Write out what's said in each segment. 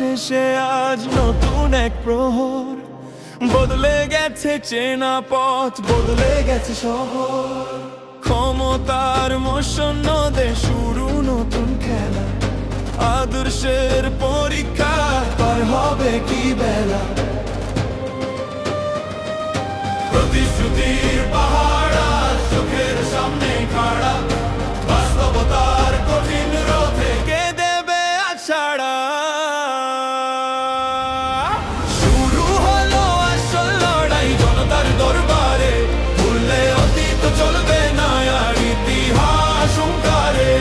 শেষে আজ নতুন এক প্রহর, বদলে গেছে চেনা পথ, বদলে গেছে শহর। ক্ষমতার মসনদে শুরু নতুন খেলা, আদর্শের পরীক্ষা পার হবে কি বেলা। প্রতিশ্রুতির পাহাড় আজ চোখের সামনে খাড়া, বাস্তবতার কঠিন রথে কে দেবে আছাড়া। শুরু হলো আসল লড়াই জনতার দরবারে, ভুললে অতীত চলবে না আর ইতিহাস হুঙ্কারে।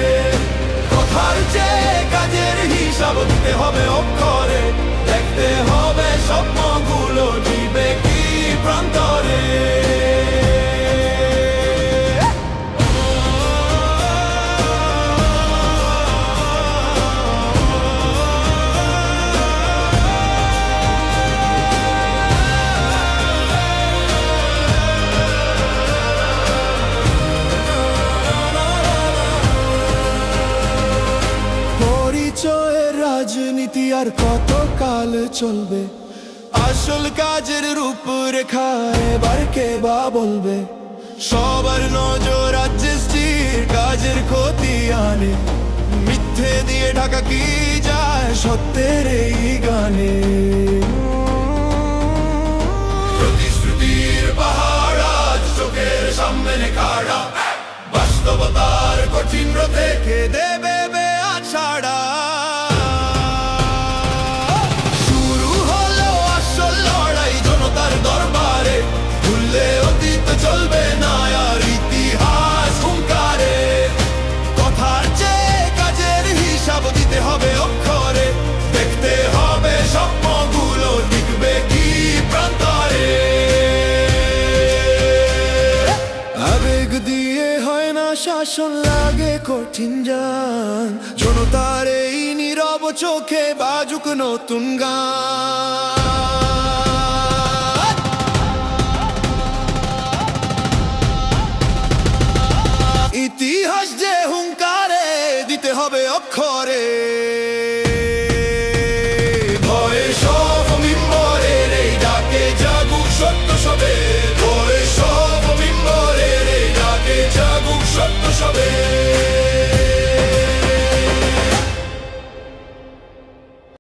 কথার চেয়ে কাজের হিসাব দিতে হবে অক্ষরে, দেখতে হবে স্বপ্নগুলো জিবে কি প্রান্তরে। পরিচয়ের রাজনীতি আর কত কাল চলবে, আসল কাজের রূপরেখা এবার কে বা বলবে। সবার নজর রাজ্যের কাজের ক্ষতি আনে, মিথ্যে দিয়ে ঢাকা কি যায় সত্যের এই গানে। প্রতিশ্রুতির পাহাড় আজ চোখের সামনে খাড়া, বাস্তবতার কঠিন রথে কে দেবে আছাড়া। শুরু হলো আসল লড়াই জনতার দরবারে, ভুললে অতীত চলবে না আর ইতিহাস হুঙ্কারে। কথার চেয়ে কাজের হিসাব দিতে হবে অক্ষরে, দেখতে হবে স্বপ্নগুলো টিকবে কি প্রান্তরে। আবেগ দিয়ে হয় না শাসন, লাগে কঠিন জান, জনতার এই নীরব চোখে বাজুক নতুন গান।